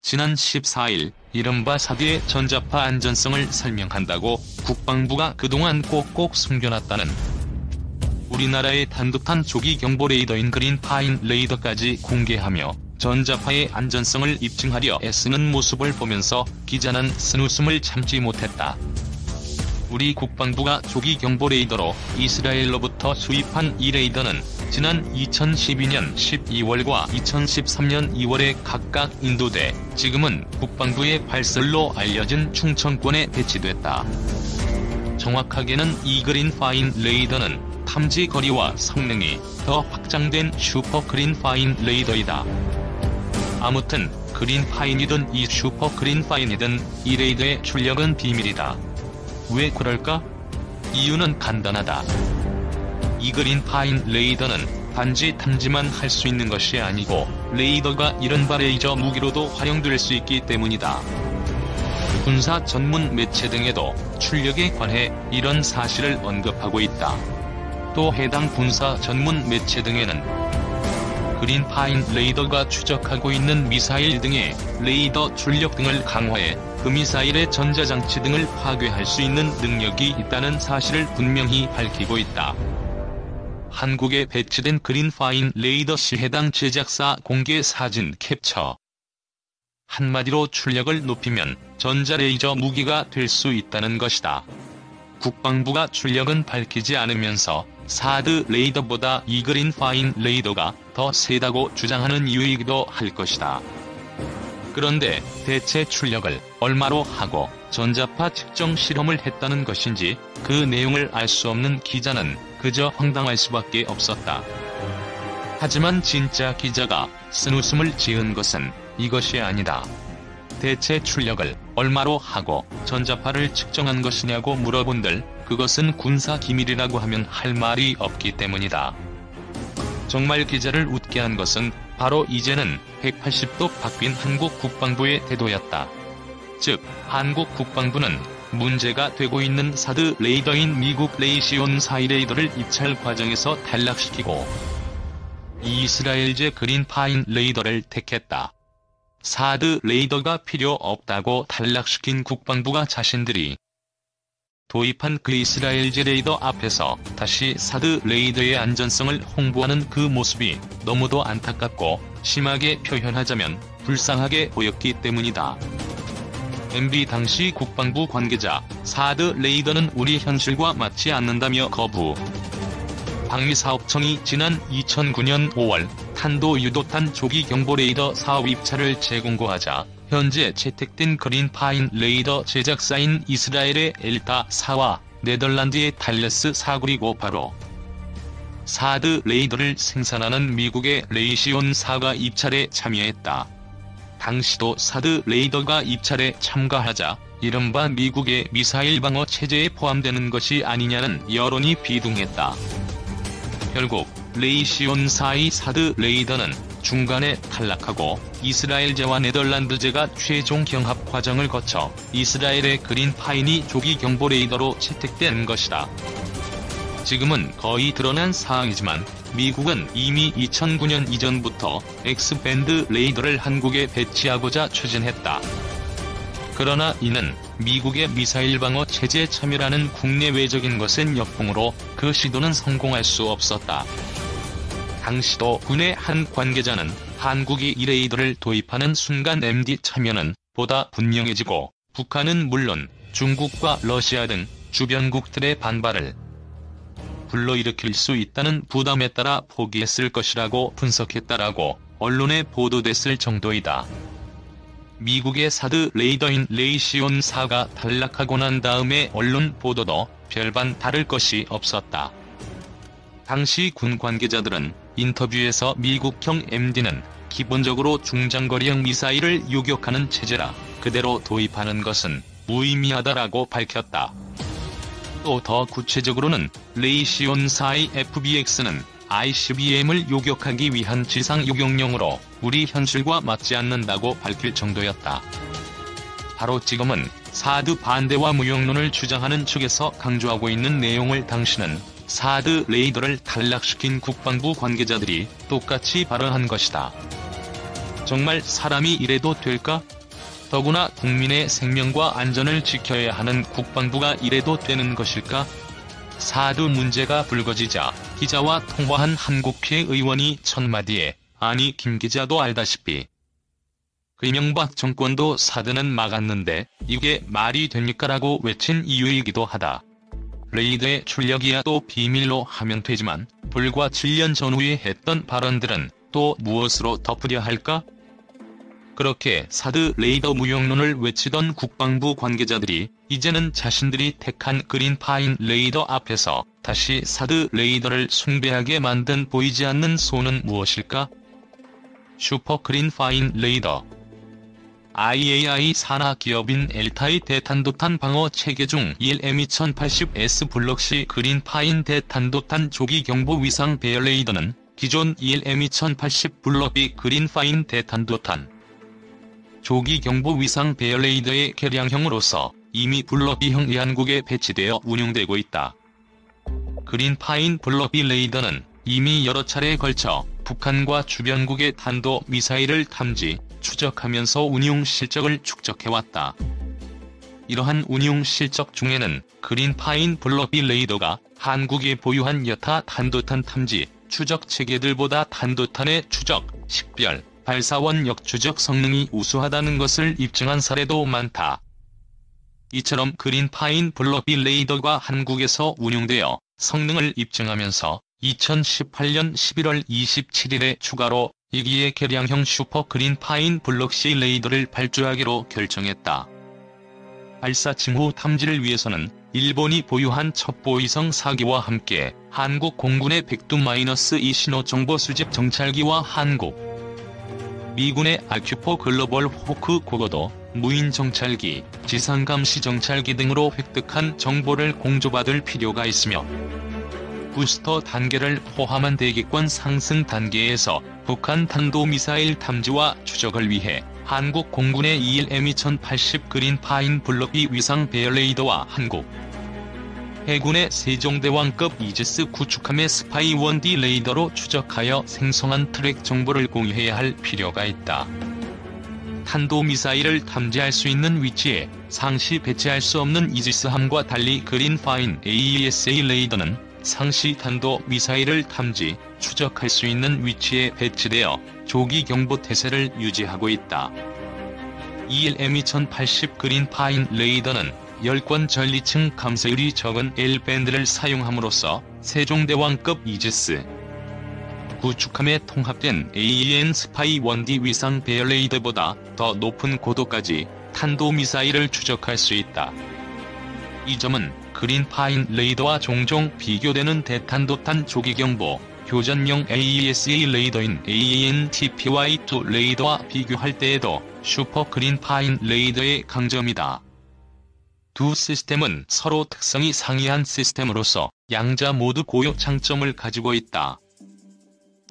지난 14일 이른바 4대 전자파 안전성을 설명한다고 국방부가 그동안 꼭꼭 숨겨놨다는 우리나라의 단독탄 조기 경보 레이더인 그린파인 레이더까지 공개하며 전자파의 안전성을 입증하려 애쓰는 모습을 보면서 기자는 쓴웃음을 참지 못했다. 우리 국방부가 조기 경보 레이더로 이스라엘로부터 수입한 이 레이더는 지난 2012년 12월과 2013년 2월에 각각 인도돼 지금은 국방부의 발설로 알려진 충청권에 배치됐다. 정확하게는 이 그린파인 레이더는 탐지 거리와 성능이 더 확장된 슈퍼 그린파인 레이더이다. 아무튼 그린파인이든 이 슈퍼 그린파인이든 이 레이더의 출력은 비밀이다. 왜 그럴까? 이유는 간단하다. 이 그린파인 레이더는 단지 탐지만 할 수 있는 것이 아니고 레이더가 이른바 레이저 무기로도 활용될 수 있기 때문이다. 군사 전문 매체 등에도 출력에 관해 이런 사실을 언급하고 있다. 또 해당 군사 전문 매체 등에는 그린파인 레이더가 추적하고 있는 미사일 등의 레이더 출력 등을 강화해 그 미사일의 전자장치 등을 파괴할 수 있는 능력이 있다는 사실을 분명히 밝히고 있다. 한국에 배치된 그린파인 레이더 시 해당 제작사 공개 사진 캡처. 한마디로 출력을 높이면 전자레이저 무기가 될 수 있다는 것이다. 국방부가 출력은 밝히지 않으면서 사드 레이더보다 이 그린파인 레이더가 더 세다고 주장하는 이유이기도 할 것이다. 그런데 대체 출력을 얼마로 하고 전자파 측정 실험을 했다는 것인지 그 내용을 알 수 없는 기자는 그저 황당할 수밖에 없었다. 하지만 진짜 기자가 쓴웃음을 지은 것은 이것이 아니다. 대체 출력을 얼마로 하고 전자파를 측정한 것이냐고 물어본들 그것은 군사 기밀이라고 하면 할 말이 없기 때문이다. 정말 기자를 웃게 한 것은 바로 이제는 180도 바뀐 한국 국방부의 태도였다. 즉, 한국 국방부는 문제가 되고 있는 사드 레이더인 미국 레이시온 4 레이더를 입찰 과정에서 탈락시키고 이스라엘제 그린파인 레이더를 택했다. 사드 레이더가 필요 없다고 탈락시킨 국방부가 자신들이 도입한 그 이스라엘제 레이더 앞에서 다시 사드 레이더의 안전성을 홍보하는 그 모습이 너무도 안타깝고 심하게 표현하자면 불쌍하게 보였기 때문이다. MB 당시 국방부 관계자 사드 레이더는 우리 현실과 맞지 않는다며 거부. 방위사업청이 지난 2009년 5월 탄도 유도탄 조기 경보 레이더 사업 입찰을 재공고하자 현재 채택된 그린파인 레이더 제작사인 이스라엘의 엘타4와 네덜란드의 탈레스 4 그리고 바로 사드 레이더를 생산하는 미국의 레이시온 4가 입찰에 참여했다. 당시도 사드 레이더가 입찰에 참가하자 이른바 미국의 미사일 방어 체제에 포함되는 것이 아니냐는 여론이 비둥했다. 결국 레이시온 4의 사드 레이더는 중간에 탈락하고 이스라엘제와 네덜란드제가 최종 경합 과정을 거쳐 이스라엘의 그린파인이 조기 경보 레이더로 채택된 것이다. 지금은 거의 드러난 사항이지만 미국은 이미 2009년 이전부터 X밴드 레이더를 한국에 배치하고자 추진했다. 그러나 이는 미국의 미사일 방어 체제에 참여라는 국내외적인 것은 역풍으로 그 시도는 성공할 수 없었다. 당시도 군의 한 관계자는 한국이 이 레이더를 도입하는 순간 MD 참여는 보다 분명해지고 북한은 물론 중국과 러시아 등 주변국들의 반발을 불러일으킬 수 있다는 부담에 따라 포기했을 것이라고 분석했다라고 언론에 보도됐을 정도이다. 미국의 사드 레이더인 레이시온 4가 탈락하고 난 다음에 언론 보도도 별반 다를 것이 없었다. 당시 군 관계자들은 인터뷰에서 미국형 MD는 기본적으로 중장거리형 미사일을 요격하는 체제라 그대로 도입하는 것은 무의미하다라고 밝혔다. 또 더 구체적으로는 레이시온 4의 FBX는 ICBM을 요격하기 위한 지상 요격용으로 우리 현실과 맞지 않는다고 밝힐 정도였다. 바로 지금은 사드 반대와 무용론을 주장하는 측에서 강조하고 있는 내용을 당시는 사드 레이더를 탈락시킨 국방부 관계자들이 똑같이 발언한 것이다. 정말 사람이 이래도 될까? 더구나 국민의 생명과 안전을 지켜야 하는 국방부가 이래도 되는 것일까? 사드 문제가 불거지자 기자와 통화한 한국 피해 의원이 첫마디에 아니 김 기자도 알다시피 이명박 정권도 사드는 막았는데 이게 말이 됩니까라고 외친 이유이기도 하다. 레이더의 출력이야 또 비밀로 하면 되지만 불과 7년 전후에 했던 발언들은 또 무엇으로 덮으려 할까? 그렇게 사드 레이더 무용론을 외치던 국방부 관계자들이 이제는 자신들이 택한 그린파인 레이더 앞에서 다시 사드 레이더를 숭배하게 만든 보이지 않는 손은 무엇일까? 슈퍼 그린파인 레이더. IAI 산하 기업인 엘타의 대탄도탄 방어 체계 중 ELM2080S 블럭시 그린파인 대탄도탄 조기 경보 위상 배열 레이더는 기존 ELM2080 블럭비 그린파인 대탄도탄 조기 경보 위상 배열 레이더의 개량형으로서 이미 블럭비형 외환국에 배치되어 운용되고 있다. 그린파인 블럭비 레이더는 이미 여러 차례에 걸쳐 북한과 주변국의 탄도 미사일을 탐지, 추적하면서 운용 실적을 축적해왔다. 이러한 운용 실적 중에는 그린파인 블럭비 레이더가 한국이 보유한 여타 탄도탄 탐지, 추적 체계들보다 탄도탄의 추적, 식별, 발사원 역추적 성능이 우수하다는 것을 입증한 사례도 많다. 이처럼 그린파인 블럭비 레이더가 한국에서 운용되어 성능을 입증하면서 2018년 11월 27일에 추가로 2기의 개량형 슈퍼 그린파인 블럭시 레이더를 발주하기로 결정했다. 발사 징후 탐지를 위해서는 일본이 보유한 첩보위성 4기와 함께 한국 공군의 백두-2 신호 정보 수집 정찰기와 한국 미군의 아큐포 글로벌 호크 고고도, 무인 정찰기, 지상 감시 정찰기 등으로 획득한 정보를 공조받을 필요가 있으며 부스터 단계를 포함한 대기권 상승 단계에서 북한 탄도미사일 탐지와 추적을 위해 한국 공군의 ELM2080 그린파인 블럭비 위상 배열 레이더와 한국 해군의 세종대왕급 이지스 구축함의 스파이 1D 레이더로 추적하여 생성한 트랙 정보를 공유해야 할 필요가 있다. 탄도미사일을 탐지할 수 있는 위치에 상시 배치할 수 없는 이지스함과 달리 그린파인 AESA 레이더는 상시 탄도 미사일을 탐지, 추적할 수 있는 위치에 배치되어 조기 경보 태세를 유지하고 있다. ELM2080 그린파인 레이더는 10권 전리층 감소율이 적은 L밴드를 사용함으로써 세종대왕급 이지스 구축함에 통합된 AEN 스파이 1D 위상 배열 레이더보다 더 높은 고도까지 탄도미사일을 추적할 수 있다. 이 점은 그린파인 레이더와 종종 비교되는 대탄도탄 조기경보, 교전용 AESA 레이더인 AEN-TPY2 레이더와 비교할 때에도 슈퍼 그린파인 레이더의 강점이다. 두 시스템은 서로 특성이 상이한 시스템으로서 양자 모두 고유 장점을 가지고 있다.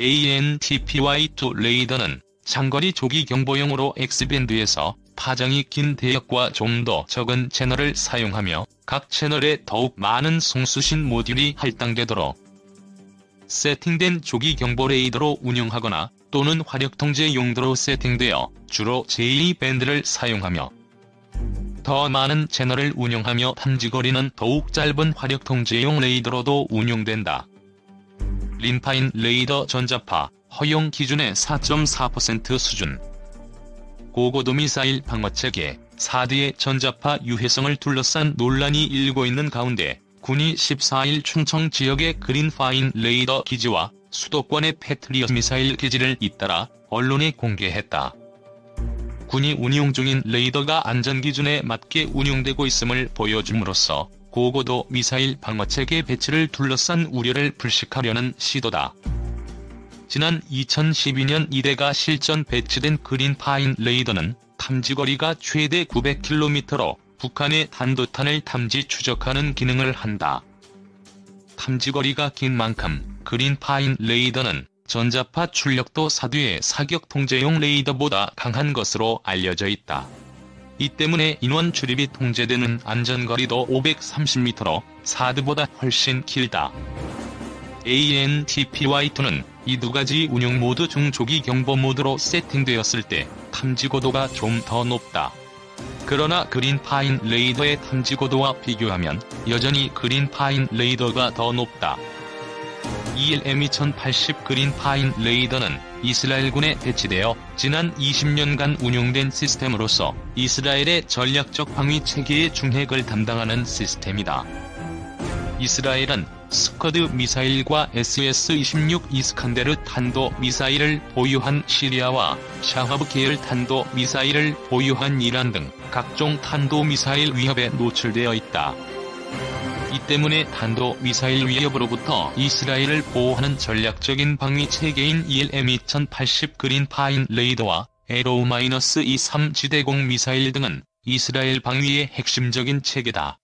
AEN-TPY2 레이더는 장거리 조기 경보용으로 X밴드에서 파장이 긴 대역과 좀 더 적은 채널을 사용하며 각 채널에 더욱 많은 송수신 모듈이 할당되도록 세팅된 조기 경보 레이더로 운영하거나 또는 화력 통제 용도로 세팅되어 주로 제2밴드를 사용하며 더 많은 채널을 운영하며 탐지거리는 더욱 짧은 화력 통제용 레이더로도 운용된다. 린파인 레이더 전자파 허용 기준의 4.4% 수준. 고고도 미사일 방어체계 사드의 전자파 유해성을 둘러싼 논란이 일고 있는 가운데 군이 14일 충청 지역의 그린파인 레이더 기지와 수도권의 패트리엇 미사일 기지를 잇따라 언론에 공개했다. 군이 운용 중인 레이더가 안전기준에 맞게 운용되고 있음을 보여줌으로써 고고도 미사일 방어체계 배치를 둘러싼 우려를 불식하려는 시도다. 지난 2012년 1대가 실전 배치된 그린파인 레이더는 탐지거리가 최대 900km로 북한의 탄도탄을 탐지 추적하는 기능을 한다. 탐지거리가 긴 만큼 그린파인 레이더는 전자파 출력도 사드의 사격 통제용 레이더보다 강한 것으로 알려져 있다. 이 때문에 인원 출입이 통제되는 안전거리도 530m로 사드보다 훨씬 길다. AEN-TPY2는 이 두 가지 운영 모드 중 조기 경보 모드로 세팅되었을 때 탐지 고도가 좀 더 높다. 그러나 그린파인 레이더의 탐지 고도와 비교하면 여전히 그린파인 레이더가 더 높다. ELM2080 그린파인 레이더는 이스라엘군에 배치되어 지난 20년간 운용된 시스템으로서 이스라엘의 전략적 방위 체계의 중핵을 담당하는 시스템이다. 이스라엘은 스커드 미사일과 SS-26 이스칸데르 탄도 미사일을 보유한 시리아와 샤하브 계열 탄도 미사일을 보유한 이란 등 각종 탄도 미사일 위협에 노출되어 있다. 이 때문에 탄도 미사일 위협으로부터 이스라엘을 보호하는 전략적인 방위 체계인 ELM2080 그린파인 레이더와 LO-23 지대공 미사일 등은 이스라엘 방위의 핵심적인 체계다.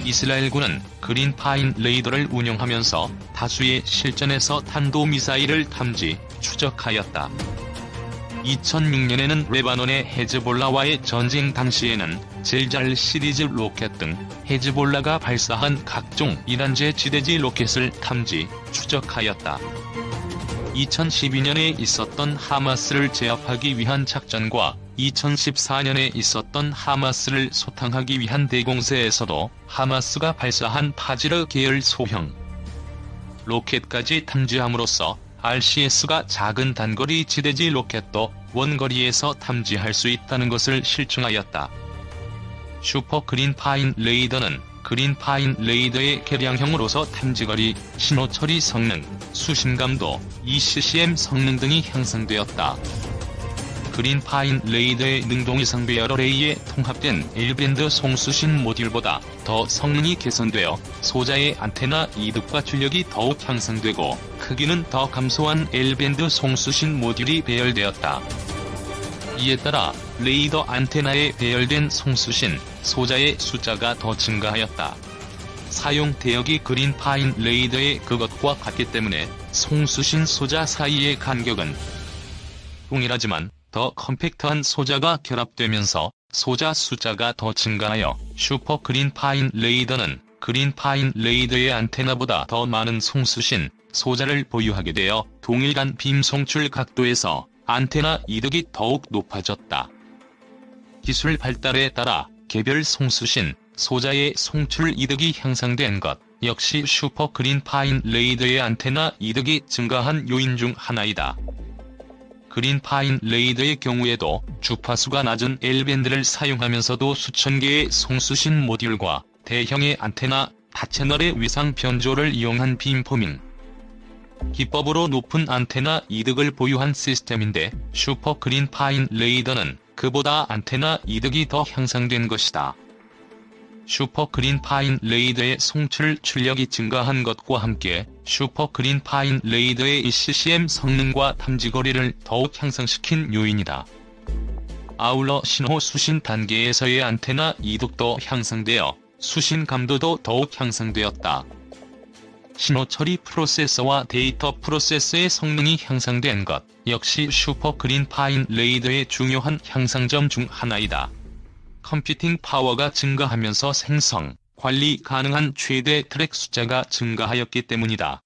이스라엘군은 그린파인 레이더를 운영하면서 다수의 실전에서 탄도미사일을 탐지, 추적하였다. 2006년에는 레바논의 헤즈볼라와의 전쟁 당시에는 젤잘 시리즈 로켓 등 헤즈볼라가 발사한 각종 이란제 지대지 로켓을 탐지, 추적하였다. 2012년에 있었던 하마스를 제압하기 위한 작전과 2014년에 있었던 하마스를 소탕하기 위한 대공세에서도 하마스가 발사한 파지르 계열 소형 로켓까지 탐지함으로써 RCS가 작은 단거리 지대지 로켓도 원거리에서 탐지할 수 있다는 것을 실증하였다. 슈퍼 그린파인 레이더는 그린파인 레이더의 개량형으로서 탐지거리, 신호처리 성능, 수신감도, ECCM 성능 등이 향상되었다. 그린파인 레이더의 능동위성 배열 어레이에 통합된 L밴드 송수신 모듈보다 더 성능이 개선되어 소자의 안테나 이득과 출력이 더욱 향상되고 크기는 더 감소한 L밴드 송수신 모듈이 배열되었다. 이에 따라 레이더 안테나에 배열된 송수신, 소자의 숫자가 더 증가하였다. 사용 대역이 그린파인 레이더의 그것과 같기 때문에 송수신 소자 사이의 간격은 동일하지만 더 컴팩트한 소자가 결합되면서 소자 숫자가 더 증가하여 슈퍼 그린파인 레이더는 그린파인 레이더의 안테나보다 더 많은 송수신, 소자를 보유하게 되어 동일간 빔 송출 각도에서 안테나 이득이 더욱 높아졌다. 기술 발달에 따라 개별 송수신, 소자의 송출 이득이 향상된 것 역시 슈퍼 그린파인 레이더의 안테나 이득이 증가한 요인 중 하나이다. 그린파인 레이더의 경우에도 주파수가 낮은 L밴드를 사용하면서도 수천 개의 송수신 모듈과 대형의 안테나, 다채널의 위상 변조를 이용한 빔포밍 기법으로 높은 안테나 이득을 보유한 시스템인데 슈퍼 그린파인 레이더는 그보다 안테나 이득이 더 향상된 것이다. 슈퍼 그린파인 레이더의 송출 출력이 증가한 것과 함께 슈퍼 그린파인 레이더의 ECCM 성능과 탐지거리를 더욱 향상시킨 요인이다. 아울러 신호 수신 단계에서의 안테나 이득도 향상되어 수신 감도도 더욱 향상되었다. 신호 처리 프로세서와 데이터 프로세서의 성능이 향상된 것 역시 슈퍼 그린파인 레이더의 중요한 향상점 중 하나이다. 컴퓨팅 파워가 증가하면서 생성, 관리 가능한 최대 트랙 숫자가 증가하였기 때문이다.